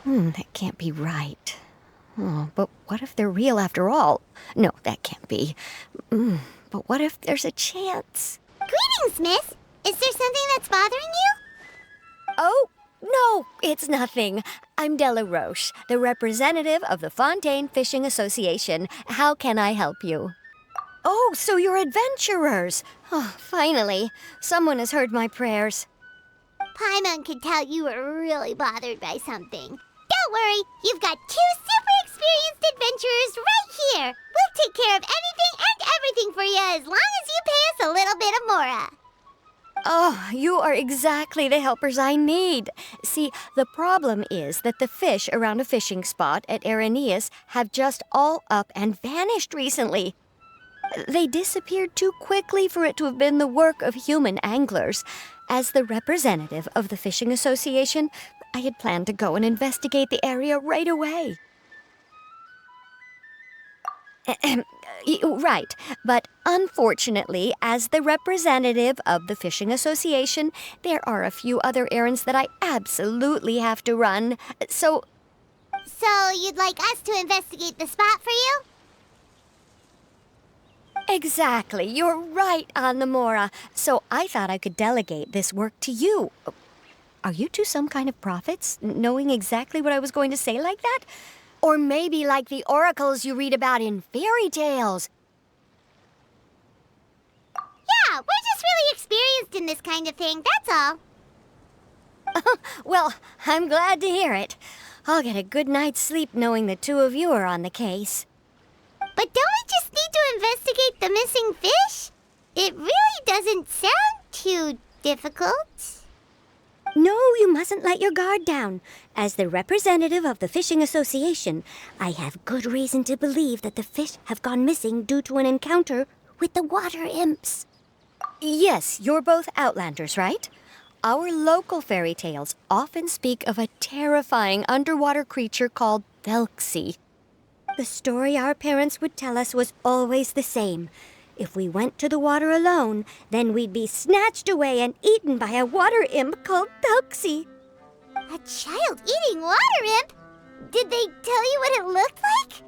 That can't be right. Oh, but what if they're real after all? No, that can't be. But what if there's a chance? Greetings, miss. Is there something that's bothering you? Oh, no, it's nothing. I'm Della Roche, the representative of the Fontaine Fishing Association. How can I help you? Oh, so you're adventurers. Oh, finally. Someone has heard my prayers. Paimon could tell you were really bothered by something. Don't worry, you've got two super experienced adventurers right here. We'll take care of anything and everything for you as long as you pay us a little bit of mora. Oh, you are exactly the helpers I need. See, the problem is that the fish around a fishing spot at Araneus have just all up and vanished recently. They disappeared too quickly for it to have been the work of human anglers. As the representative of the Fishing Association, I had planned to go and investigate the area right away. Right, but unfortunately, as the representative of the Fishing Association, there are a few other errands that I absolutely have to run. So you'd like us to investigate the spot for you? exactly, you're right on the Mora. So I thought I could delegate this work to you. Are you two some kind of prophets, knowing exactly what I was going to say like that? Or maybe like the oracles you read about in fairy tales. Yeah, we're just really experienced in this kind of thing, that's all. Well, I'm glad to hear it. I'll get a good night's sleep knowing the two of you are on the case. But don't we just need to investigate the missing fish? It really doesn't sound too difficult. No, you mustn't let your guard down. As the representative of the Fishing Association, I have good reason to believe that the fish have gone missing due to an encounter with the water imps. Yes, you're both Outlanders, right? Our local fairy tales often speak of a terrifying underwater creature called Thelxie. The story our parents would tell us was always the same. If we went to the water alone, then we'd be snatched away and eaten by a water imp called Thelxie. A child-eating water imp? Did they tell you what it looked like?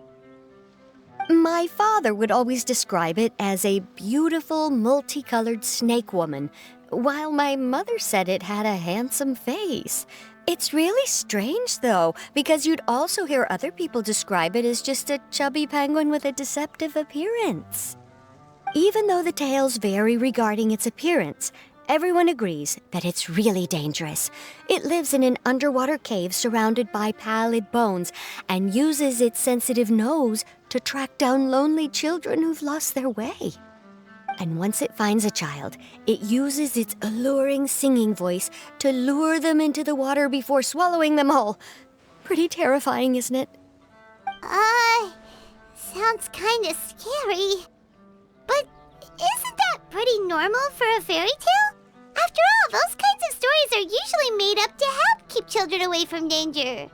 My father would always describe it as a beautiful, multicolored snake woman, while my mother said it had a handsome face. It's really strange, though, because you'd also hear other people describe it as just a chubby penguin with a deceptive appearance. Even though the tales vary regarding its appearance, everyone agrees that it's really dangerous. It lives in an underwater cave surrounded by pallid bones and uses its sensitive nose to track down lonely children who've lost their way. And once it finds a child, it uses its alluring singing voice to lure them into the water before swallowing them all. Pretty terrifying, isn't it? Sounds kinda scary. But isn't that pretty normal for a fairy tale? After all, those kinds of stories are usually made up to help keep children away from danger.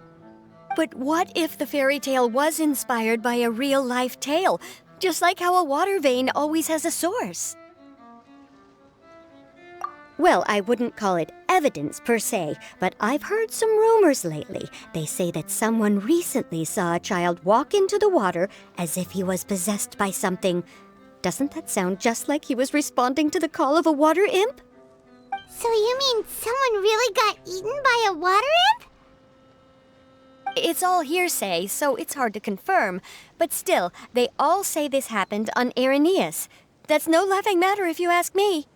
But what if the fairy tale was inspired by a real-life tale, just like how a water vein always has a source? Well, I wouldn't call it evidence per se, but I've heard some rumors lately. They say that someone recently saw a child walk into the water as if he was possessed by something. Doesn't that sound just like he was responding to the call of a water imp? So you mean someone really got eaten by a water imp? It's all hearsay, so it's hard to confirm. But still, they all say this happened on Araneus. That's no laughing matter if you ask me.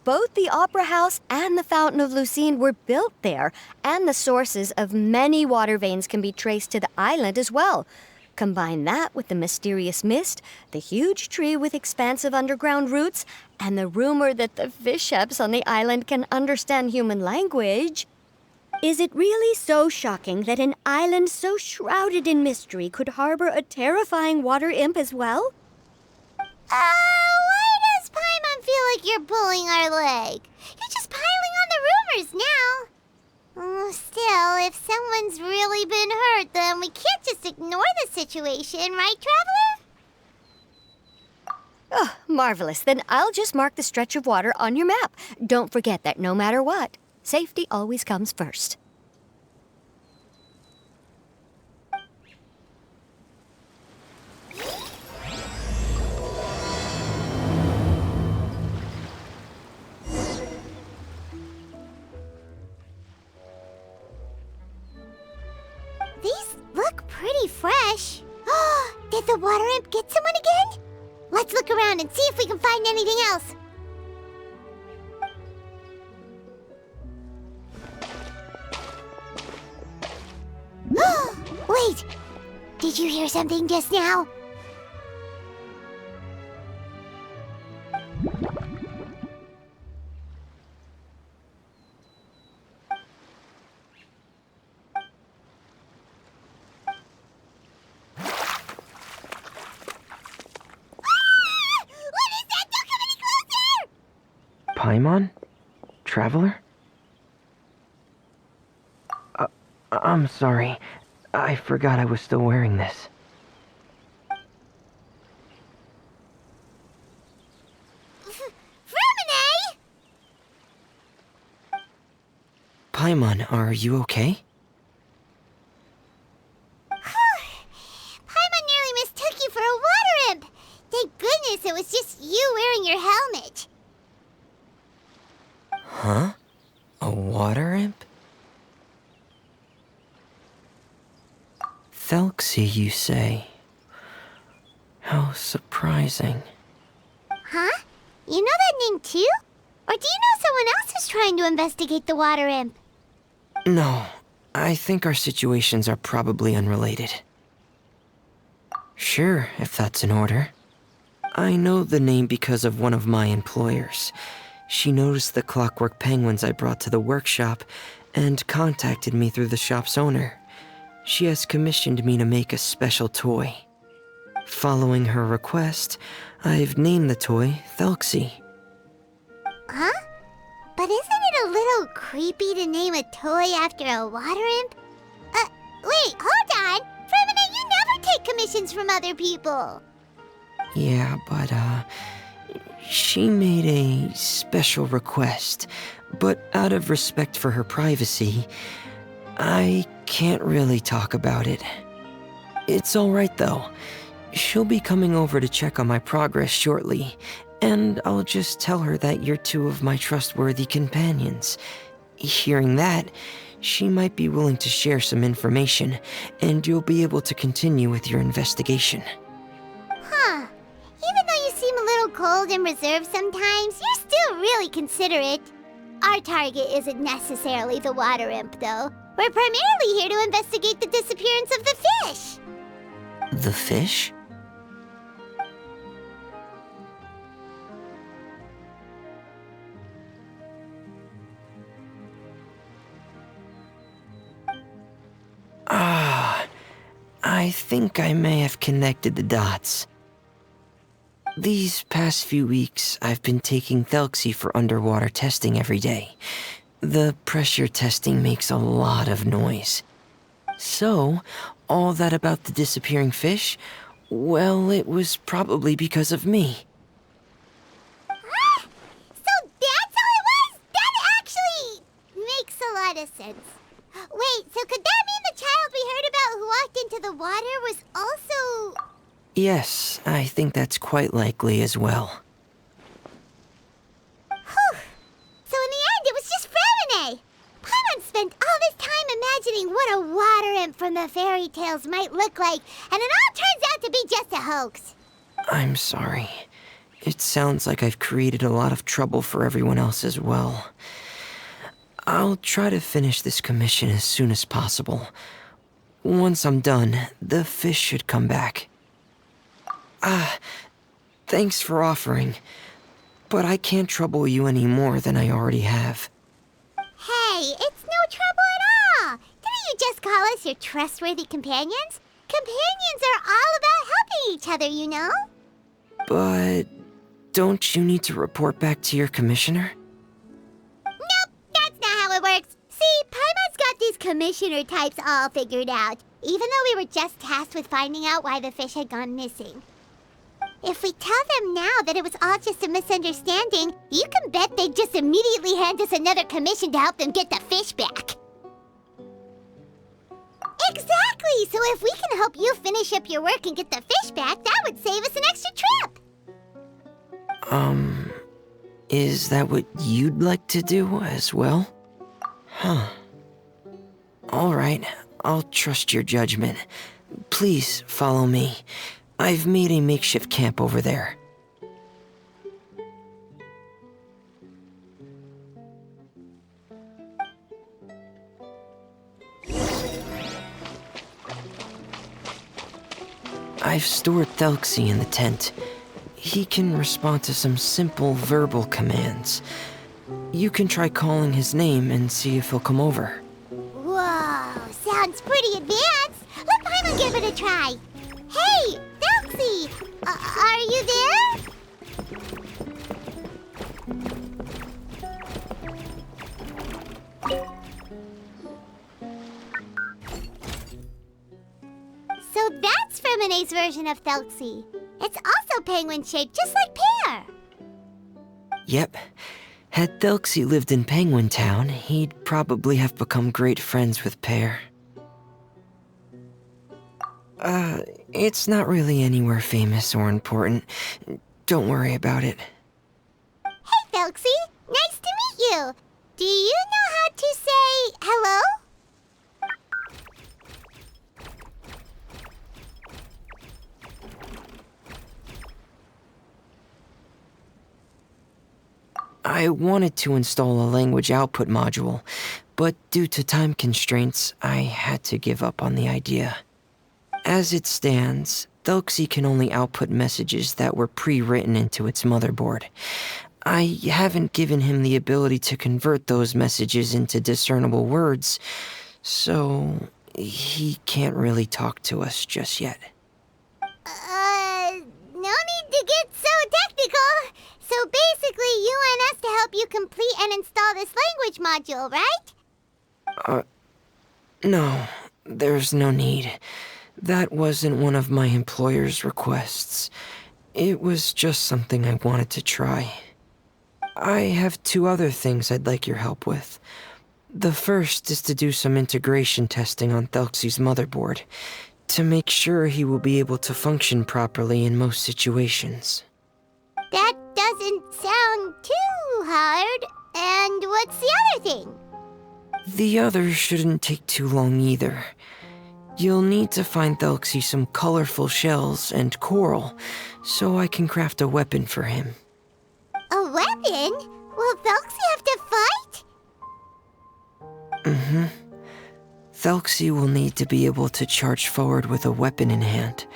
Both the Opera House and the Fountain of Lucine were built there, and the sources of many water veins can be traced to the island as well. Combine that with the mysterious mist, the huge tree with expansive underground roots, and the rumor that the fish ships on the island can understand human language. Is it really so shocking that an island so shrouded in mystery could harbor a terrifying water imp as well? Why does Paimon feel like you're pulling our leg? You're just piling on the rumors now. Still, if someone's really been hurt, then we can't just ignore the situation, right, Traveler? Oh, marvelous. Then I'll just mark the stretch of water on your map. Don't forget that no matter what, safety always comes first. the water imp get someone again? Let's look around and see if we can find anything else. Wait! Did you hear something just now? Paimon? Traveler? I'm sorry. I forgot I was still wearing this. Fremine! Paimon, are you okay? Paimon nearly mistook you for a water imp. Thank goodness it was just you wearing your helmet. Huh? A water imp? Thelxie, you say? How surprising. Huh? You know that name too? Or do you know someone else is trying to investigate the water imp? No, I think our situations are probably unrelated. Sure, if that's in order. I know the name because of one of my employers. She noticed the clockwork penguins I brought to the workshop and contacted me through the shop's owner. She has commissioned me to make a special toy. Following her request, I've named the toy Thelxie. Huh? But isn't it a little creepy to name a toy after a water imp? Wait, hold on! Fremine, you never take commissions from other people! Yeah, but, she made a special request, but out of respect for her privacy, I can't really talk about it. It's alright though. She'll be coming over to check on my progress shortly, and I'll just tell her that you're two of my trustworthy companions. Hearing that, she might be willing to share some information, and you'll be able to continue with your investigation. Huh. Even though you seem a little cold and reserved sometimes, you're still really considerate. Our target isn't necessarily the water imp, though. We're primarily here to investigate the disappearance of the fish. The fish? I think I may have connected the dots. These past few weeks, I've been taking Thelxie for underwater testing every day. The pressure testing makes a lot of noise. So, all that about the disappearing fish? Well, it was probably because of me. Ah! So that's how it was? That actually makes a lot of sense. Wait, so could that mean the child we heard about who walked into the water was also... Yes, I think that's quite likely as well. Whew. So in the end, it was just Fremine. Paimon spent all this time imagining what a water imp from the fairy tales might look like, and it all turns out to be just a hoax. I'm sorry. It sounds like I've created a lot of trouble for everyone else as well. I'll try to finish this commission as soon as possible. Once I'm done, the fish should come back. Thanks for offering, but I can't trouble you any more than I already have. Hey, it's no trouble at all. Didn't you just call us your trustworthy companions? Companions are all about helping each other, you know? But don't you need to report back to your commissioner? Nope, that's not how it works. See, Paimon's got these commissioner types all figured out, even though we were just tasked with finding out why the fish had gone missing. If we tell them now that it was all just a misunderstanding, you can bet they'd just immediately hand us another commission to help them get the fish back. Exactly! So if we can help you finish up your work and get the fish back, that would save us an extra trip! Is that what you'd like to do as well? Huh. Alright, I'll trust your judgment. Please follow me. I've made a makeshift camp over there. I've stored Thelxie in the tent. He can respond to some simple verbal commands. You can try calling his name and see if he'll come over. Whoa, sounds pretty advanced. Let Paimon give it a try. Hey, Thelxie, are you there? So that's Fremone's version of Thelxie. It's also penguin-shaped, just like Pear. Yep. Had Thelxie lived in Penguin Town, he'd probably have become great friends with Pear. It's not really anywhere famous or important. Don't worry about it. Hey, Thelxie, nice to meet you. Do you know how to say hello? I wanted to install a language output module, but due to time constraints, I had to give up on the idea. As it stands, Thelxie can only output messages that were pre-written into its motherboard. I haven't given him the ability to convert those messages into discernible words, so he can't really talk to us just yet. No need to get so technical. So basically, you want us to help you complete and install this language module, right? No, there's no need. That wasn't one of my employer's requests. It was just something I wanted to try. I have 2 other things I'd like your help with. The first is to do some integration testing on Thelxie's motherboard, to make sure he will be able to function properly in most situations. That doesn't sound too hard. And what's the other thing? The other shouldn't take too long either. You'll need to find Thelxie some colorful shells and coral, so I can craft a weapon for him. A weapon? Will Thelxie have to fight? Mm-hmm. Thelxie will need to be able to charge forward with a weapon in hand,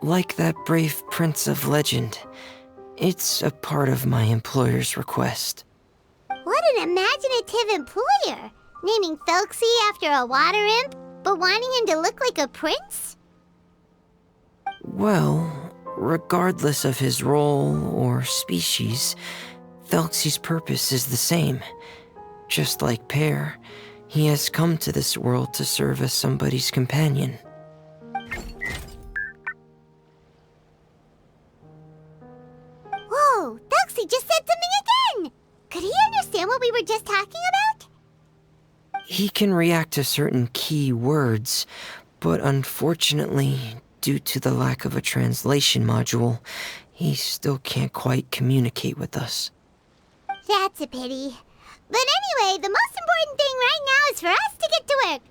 like that brave prince of legend. It's a part of my employer's request. What an imaginative employer! Naming Thelxie after a water imp, but wanting him to look like a prince? Well, regardless of his role or species, Thelxie's purpose is the same. Just like Pear, he has come to this world to serve as somebody's companion. Whoa, Thelxie just said something again! Could he understand what we were just talking about? He can react to certain key words, but unfortunately, due to the lack of a translation module, he still can't quite communicate with us. That's a pity. But anyway, the most important thing right now is for us to get to work.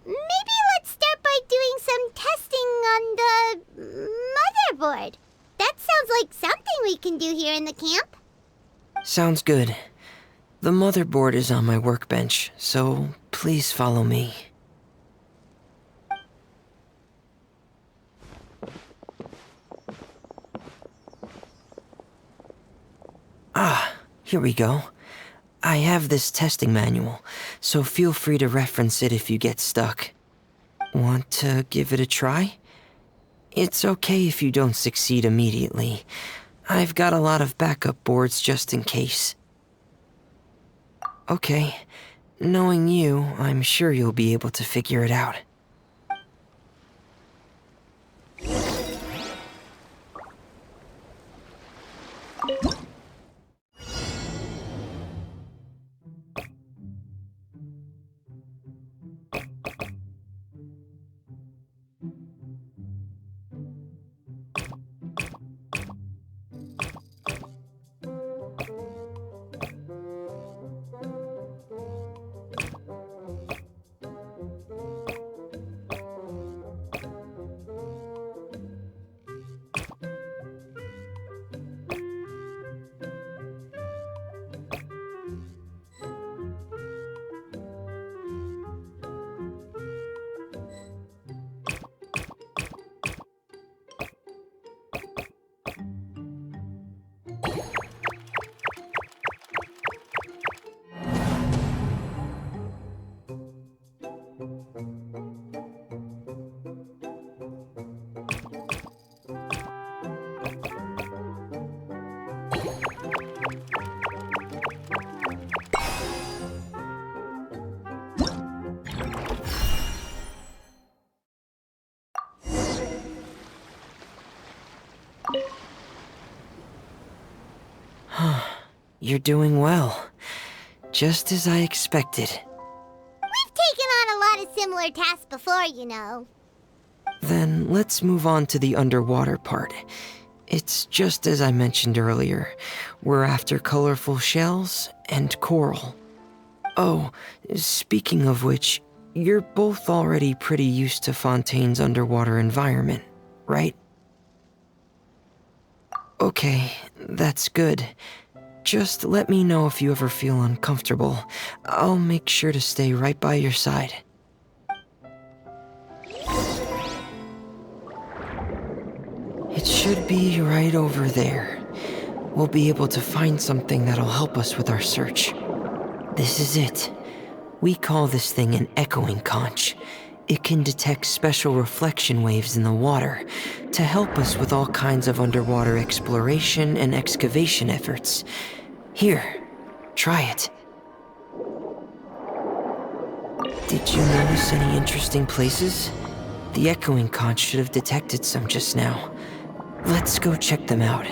Maybe let's start by doing some testing on the motherboard. That sounds like something we can do here in the camp. Sounds good. The motherboard is on my workbench, so please follow me. Here we go. I have this testing manual, so feel free to reference it if you get stuck. Want to give it a try? It's okay if you don't succeed immediately. I've got a lot of backup boards just in case. Okay, knowing you, I'm sure you'll be able to figure it out. You're doing well. Just as I expected. We've taken on a lot of similar tasks before, you know. Then let's move on to the underwater part. It's just as I mentioned earlier. We're after colorful shells and coral. Oh, speaking of which, you're both already pretty used to Fontaine's underwater environment, right? Okay, that's good. Just let me know if you ever feel uncomfortable. I'll make sure to stay right by your side. It should be right over there. We'll be able to find something that'll help us with our search. This is it. We call this thing an echoing conch. It can detect special reflection waves in the water to help us with all kinds of underwater exploration and excavation efforts. Here, try it. Did you notice any interesting places? The echoing conch should have detected some just now. Let's go check them out.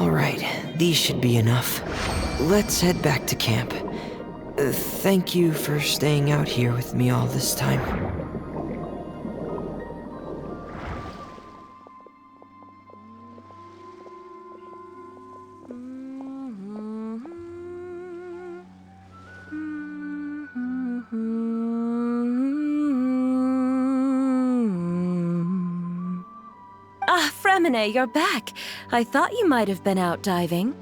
Alright, these should be enough. Let's head back to camp. Thank you for staying out here with me all this time. Fremine, you're back. I thought you might have been out diving.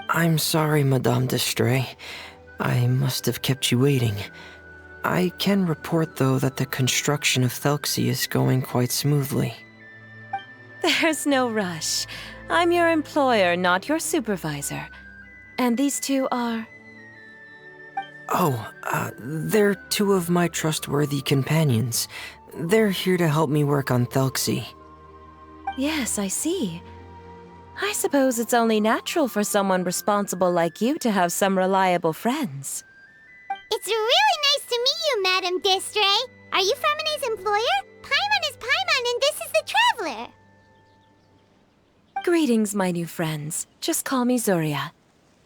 I'm sorry, Madame d'Estray. I must have kept you waiting. I can report, though, that the construction of Thelxie is going quite smoothly. There's no rush. I'm your employer, not your supervisor. And these two are... Oh, they're two of my trustworthy companions. They're here to help me work on Thelxie. Yes, I see. I suppose it's only natural for someone responsible like you to have some reliable friends. It's really nice to meet you, Madame d'Estray. Are you Fremine's employer? Paimon is Paimon, and this is the Traveler. Greetings, my new friends. Just call me Zuria.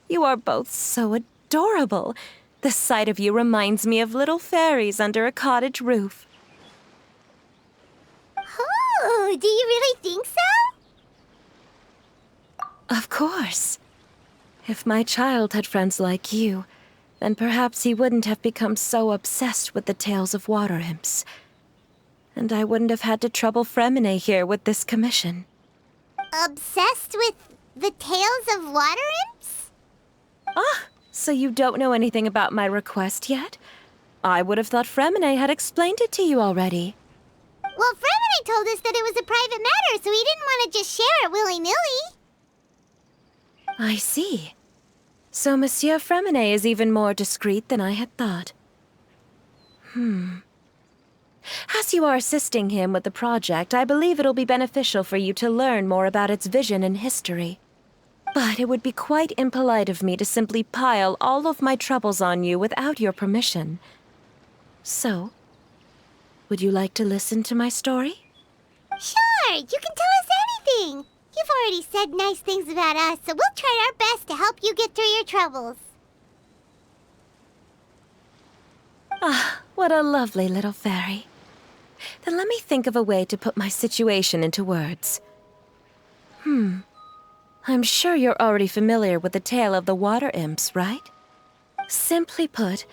You are both so adorable. The sight of you reminds me of little fairies under a cottage roof. Oh, do you really think so? Of course. If my child had friends like you, then perhaps he wouldn't have become so obsessed with the tales of water imps. And I wouldn't have had to trouble Fremine here with this commission. Obsessed with the tales of water imps? Ah, so you don't know anything about my request yet? I would have thought Fremine had explained it to you already. Well, Fremine told us that it was a private matter, so he didn't want to just share it willy-nilly. I see. So Monsieur Fremine is even more discreet than I had thought. As you are assisting him with the project, I believe it'll be beneficial for you to learn more about its vision and history. But it would be quite impolite of me to simply pile all of my troubles on you without your permission. So, would you like to listen to my story? Sure, you can tell us anything. You've already said nice things about us, so we'll try our best to help you get through your troubles. Ah, what a lovely little fairy. Then let me think of a way to put my situation into words. I'm sure you're already familiar with the tale of the water imps, right? Simply put,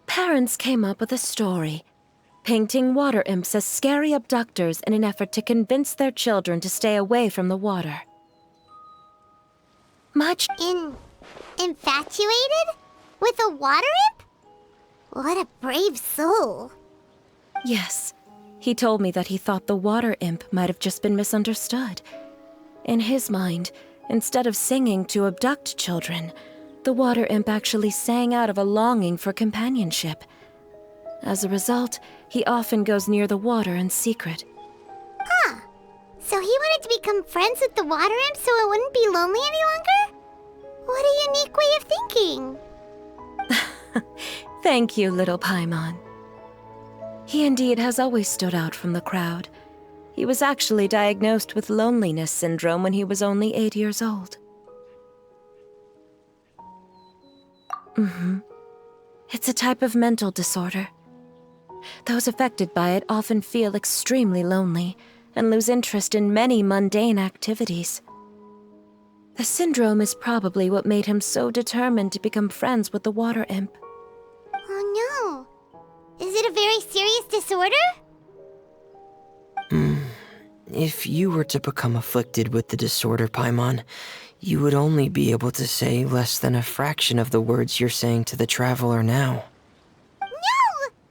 parents came up with a story, painting water imps as scary abductors in an effort to convince their children to stay away from the water. Infatuated? With a water imp? What a brave soul. Yes, he told me that he thought the water imp might have just been misunderstood. In his mind, instead of singing to abduct children, The water imp actually sang out of a longing for companionship. As a result, he often goes near the water in secret. Huh. So he wanted to become friends with the water imp so it wouldn't be lonely any longer? What a unique way of thinking. Thank you, little Paimon. He indeed has always stood out from the crowd. He was actually diagnosed with loneliness syndrome when he was only 8 years old. It's a type of mental disorder. Those affected by it often feel extremely lonely and lose interest in many mundane activities. The syndrome is probably what made him so determined to become friends with the water imp. Oh no. Is it a very serious disorder? If you were to become afflicted with the disorder, Paimon, you would only be able to say less than a fraction of the words you're saying to the traveler now. No!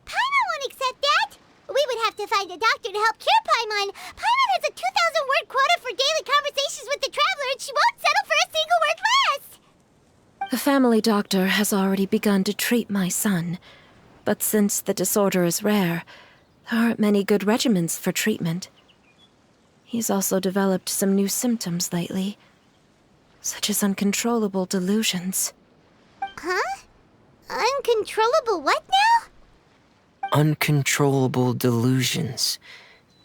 Paimon won't accept that! We would have to find a doctor to help cure Paimon. Paimon has a 2,000-word quota for daily conversations with the traveler, and she won't settle for a single word less! The family doctor has already begun to treat my son, but since the disorder is rare, there aren't many good regimens for treatment. He's also developed some new symptoms lately, such as uncontrollable delusions. Huh? Uncontrollable what now? Uncontrollable delusions.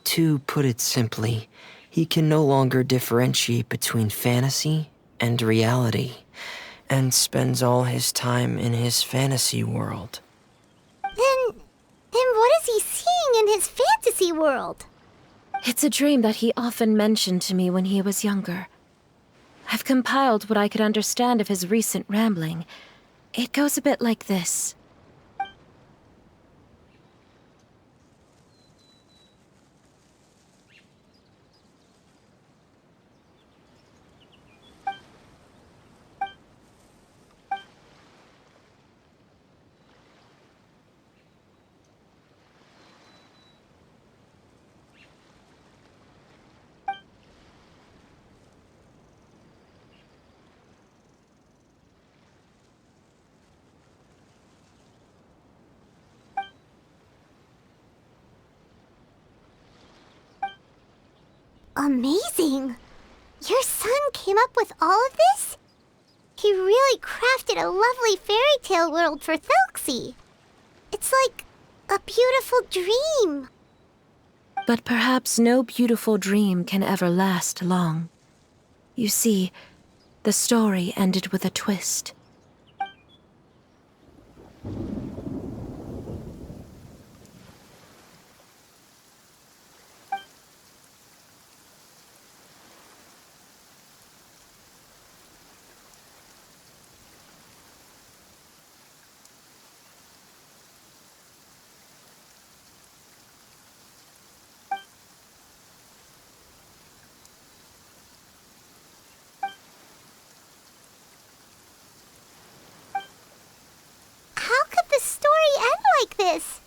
To put it simply, he can no longer differentiate between fantasy and reality, and spends all his time in his fantasy world. Then what is he seeing in his fantasy world? It's a dream that he often mentioned to me when he was younger. I've compiled what I could understand of his recent rambling. It goes a bit like this. Amazing! Your son came up with all of this? He really crafted a lovely fairy tale world for Thelxie. It's like a beautiful dream. But perhaps no beautiful dream can ever last long. You see, the story ended with a twist. How could the story end like this?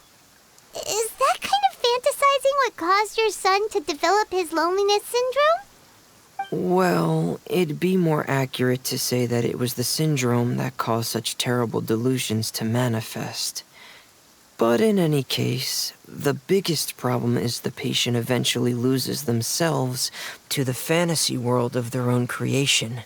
Is that kind of fantasizing what caused your son to develop his loneliness syndrome? Well, it'd be more accurate to say that it was the syndrome that caused such terrible delusions to manifest. But in any case, the biggest problem is the patient eventually loses themselves to the fantasy world of their own creation.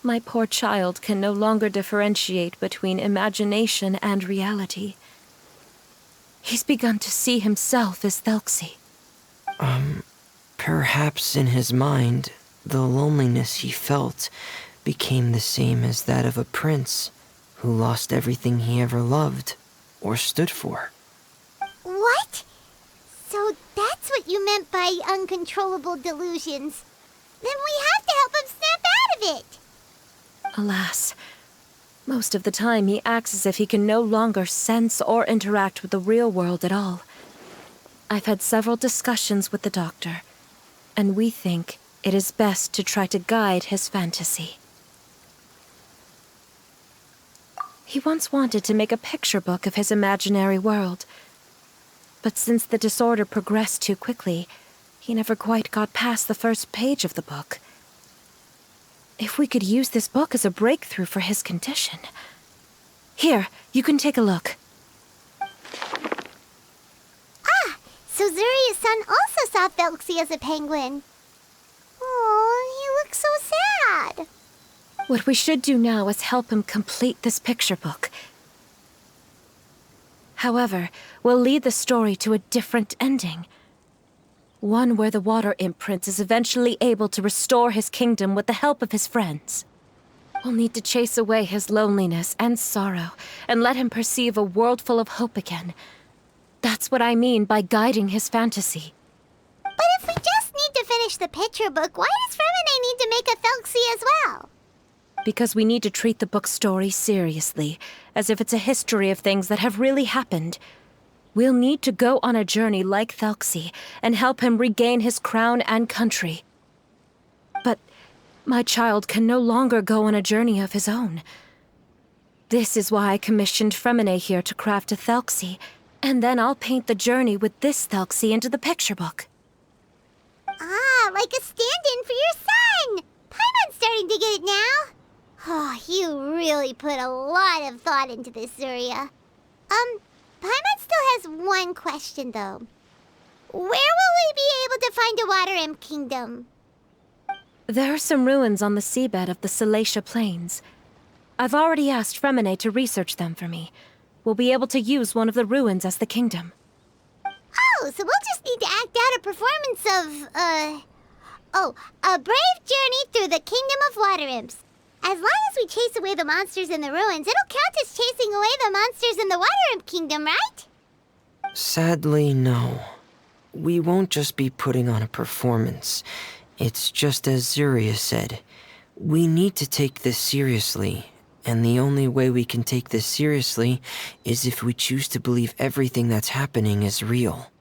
My poor child can no longer differentiate between imagination and reality. He's begun to see himself as Thelxie. Perhaps in his mind, the loneliness he felt became the same as that of a prince who lost everything he ever loved or stood for. What? So that's what you meant by uncontrollable delusions. Then we have to help him snap out of it. Alas, most of the time he acts as if he can no longer sense or interact with the real world at all. I've had several discussions with the doctor, and we think it is best to try to guide his fantasy. He once wanted to make a picture book of his imaginary world, but since the disorder progressed too quickly, he never quite got past the first page of the book. If we could use this book as a breakthrough for his condition. Here, you can take a look. So Zuria's son also saw Thelxie as a penguin. Oh, he looks so sad. What we should do now is help him complete this picture book. However, we'll lead the story to a different ending. One where the Water Imp Prince is eventually able to restore his kingdom with the help of his friends. We'll need to chase away his loneliness and sorrow, and let him perceive a world full of hope again. That's what I mean by guiding his fantasy. But if we just need to finish the picture book, why does Fremine need to make a Thelxie as well? Because we need to treat the book's story seriously, as if it's a history of things that have really happened. We'll need to go on a journey like Thelxie and help him regain his crown and country. But my child can no longer go on a journey of his own. This is why I commissioned Fremine here to craft a Thelxie, and then I'll paint the journey with this Thelxie into the picture book. Ah, like a stand-in for your son! Paimon's starting to get it now. Oh, you really put a lot of thought into this, Zuria. Paimon still has one question, though. Where will we be able to find a Water Imp Kingdom? There are some ruins on the seabed of the Salacia Plains. I've already asked Fremine to research them for me. We'll be able to use one of the ruins as the kingdom. Oh, so we'll just need to act out a performance of, a brave journey through the Kingdom of Water Imps. As long as we chase away the monsters in the ruins, it'll count as chasing away the monsters in the Water Imp Kingdom, right? Sadly, no. We won't just be putting on a performance. It's just as Zuria said. We need to take this seriously. And the only way we can take this seriously is if we choose to believe everything that's happening is real.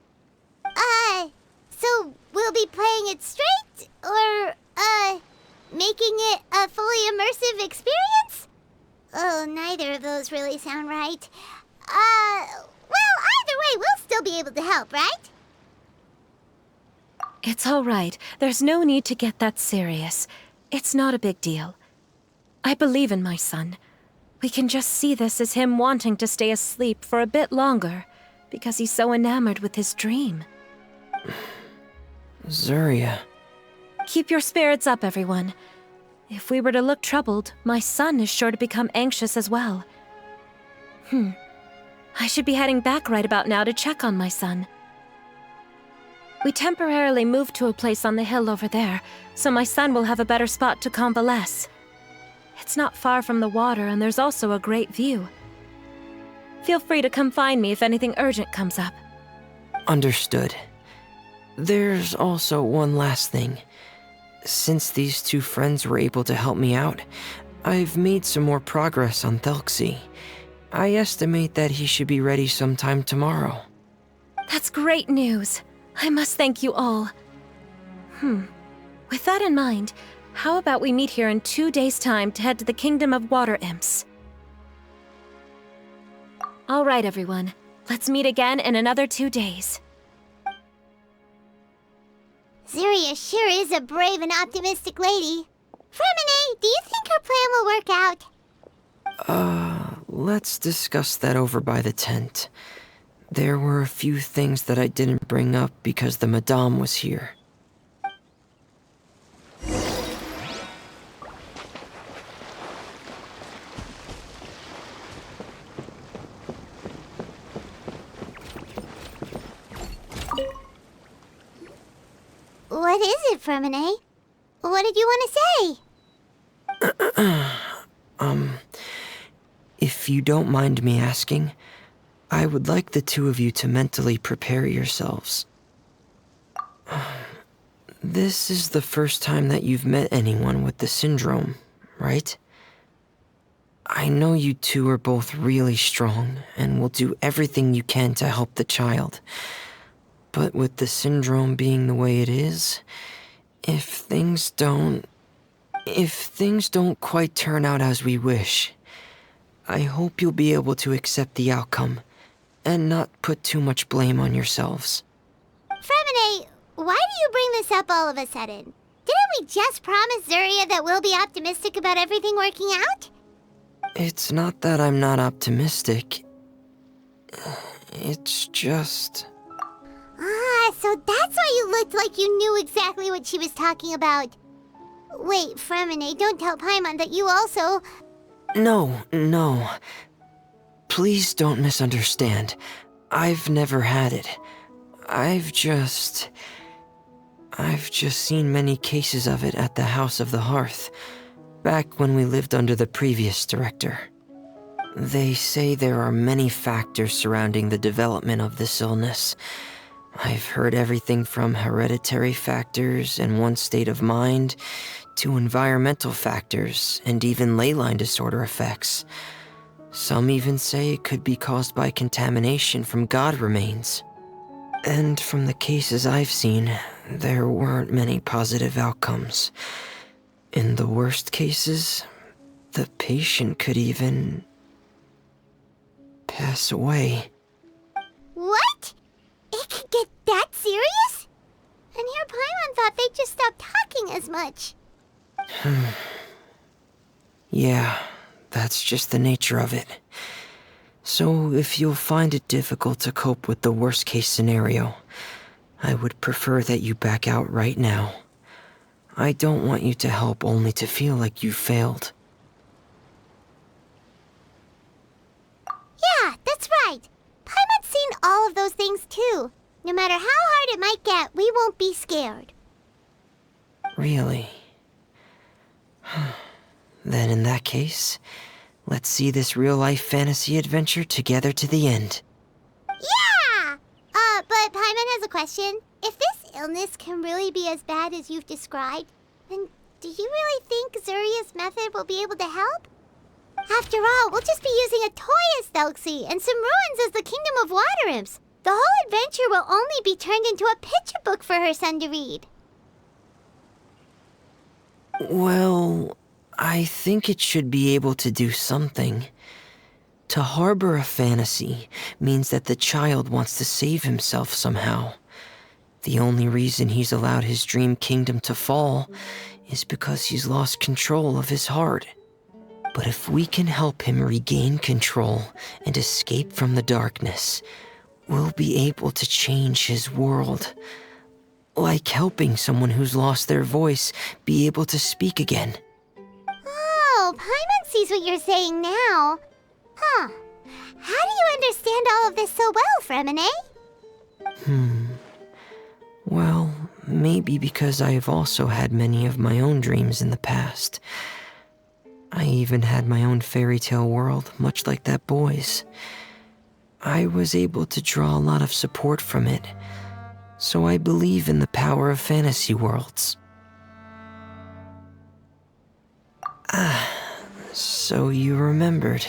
So we'll be playing it straight? Or, making it a fully immersive experience? Oh, neither of those really sound right. Well, either way, we'll still be able to help, right? It's all right. There's no need to get that serious. It's not a big deal. I believe in my son. We can just see this as him wanting to stay asleep for a bit longer, because he's so enamored with his dream. Zuria. Keep your spirits up, everyone. If we were to look troubled, my son is sure to become anxious as well. I should be heading back right about now to check on my son. We temporarily moved to a place on the hill over there, so my son will have a better spot to convalesce. It's not far from the water, and there's also a great view. Feel free to come find me if anything urgent comes up. Understood. There's also one last thing. Since these two friends were able to help me out, I've made some more progress on Thelxie. I estimate that he should be ready sometime tomorrow. That's great news. I must thank you all. With that in mind, how about we meet here in 2 days' time to head to the Kingdom of Water Imps? All right, everyone. Let's meet again in another 2 days. Zuria sure is a brave and optimistic lady. Fremine, do you think her plan will work out? Let's discuss that over by the tent. There were a few things that I didn't bring up because the Madame was here. What is it, Fremine? What did you want to say? If you don't mind me asking, I would like the two of you to mentally prepare yourselves. This is the first time that you've met anyone with the syndrome, right? I know you two are both really strong and will do everything you can to help the child. But with the syndrome being the way it is, if things don't quite turn out as we wish, I hope you'll be able to accept the outcome and not put too much blame on yourselves. Fremine, why do you bring this up all of a sudden? Didn't we just promise Zuria that we'll be optimistic about everything working out? It's not that I'm not optimistic. It's just... Ah, so that's why you looked like you knew exactly what she was talking about. Wait, Fremine, don't tell Paimon that you also... No. Please don't misunderstand. I've never had it. I've just seen many cases of it at the House of the Hearth, back when we lived under the previous director. They say there are many factors surrounding the development of this illness. I've heard everything from hereditary factors and one's state of mind, to environmental factors and even ley line disorder effects. Some even say it could be caused by contamination from god remains. And from the cases I've seen, there weren't many positive outcomes. In the worst cases, the patient could even pass away. What? It could get that serious? And here Paimon thought they'd just stop talking as much. Yeah, that's just the nature of it. So if you'll find it difficult to cope with the worst case scenario, I would prefer that you back out right now. I don't want you to help only to feel like you failed. Yeah, that's right. Paimon's seen all of those things too. No matter how hard it might get, we won't be scared. Really? Then in that case, let's see this real-life fantasy adventure together to the end. Yeah! But Paimon has a question. If this illness can really be as bad as you've described, then do you really think Zuria's method will be able to help? After all, we'll just be using a toy as Thelxie and some ruins as the Kingdom of Water Imps. The whole adventure will only be turned into a picture book for her son to read. Well, I think it should be able to do something. To harbor a fantasy means that the child wants to save himself somehow. The only reason he's allowed his dream kingdom to fall is because he's lost control of his heart. But if we can help him regain control and escape from the darkness, we'll be able to change his world. Like helping someone who's lost their voice be able to speak again. Oh, Paimon sees what you're saying now. Huh. How do you understand all of this so well, Fremine? Well, maybe because I have also had many of my own dreams in the past. I even had my own fairy tale world, much like that boy's. I was able to draw a lot of support from it, so I believe in the power of fantasy worlds. So you remembered.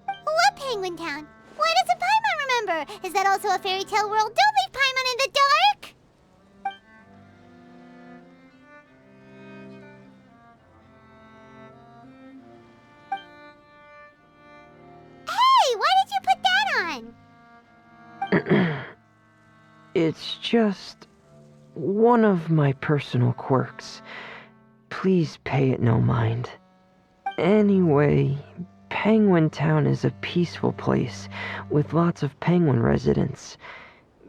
What Penguin Town? Why doesn't Paimon remember? Is that also a fairy tale world? Don't leave Paimon in the dark! Hey, why did you put that on? It's just one of my personal quirks. Please pay it no mind. Anyway, Penguin Town is a peaceful place with lots of penguin residents.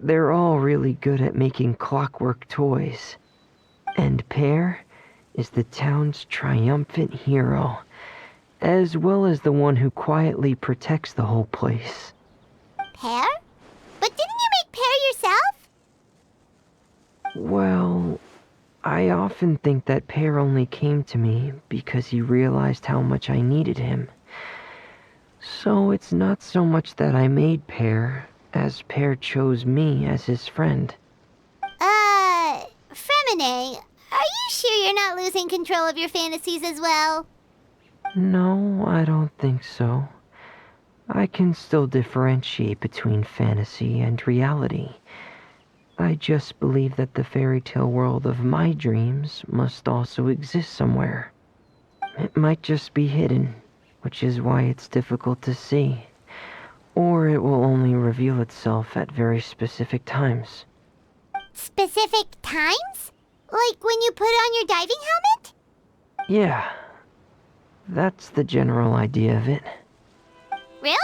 They're all really good at making clockwork toys. And Pear is the town's triumphant hero, as well as the one who quietly protects the whole place. Pear? But didn't you make Pear yourself? Well, I often think that Pear only came to me because he realized how much I needed him. So it's not so much that I made Pear, as Pear chose me as his friend. Fremine, are you sure you're not losing control of your fantasies as well? No, I don't think so. I can still differentiate between fantasy and reality. I just believe that the fairy tale world of my dreams must also exist somewhere. It might just be hidden, which is why it's difficult to see. Or it will only reveal itself at very specific times. Specific times? Like when you put on your diving helmet? Yeah, that's the general idea of it. Really?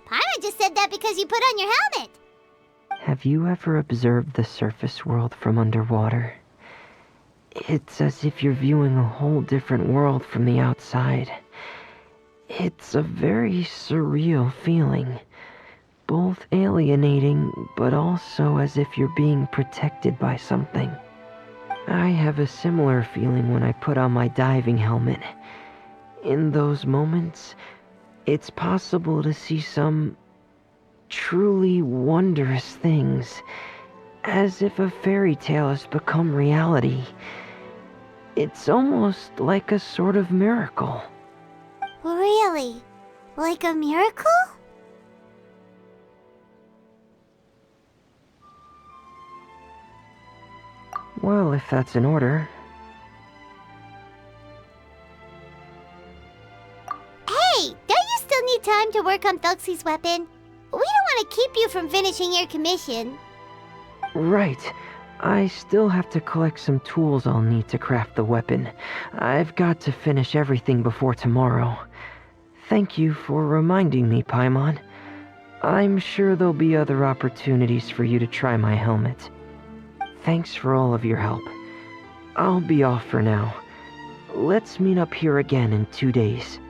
Paimon just said that because you put on your helmet. Have you ever observed the surface world from underwater? It's as if you're viewing a whole different world from the outside. It's a very surreal feeling. Both alienating, but also as if you're being protected by something. I have a similar feeling when I put on my diving helmet. In those moments, it's possible to see some truly wondrous things, as if a fairy tale has become reality. It's almost like a sort of miracle. Really? Like a miracle? Well, if that's in order. Hey, don't you still need time to work on Thelxie's weapon? We don't want to keep you from finishing your commission. Right. I still have to collect some tools I'll need to craft the weapon. I've got to finish everything before tomorrow. Thank you for reminding me, Paimon. I'm sure there'll be other opportunities for you to try my helmet. Thanks for all of your help. I'll be off for now. Let's meet up here again in 2 days.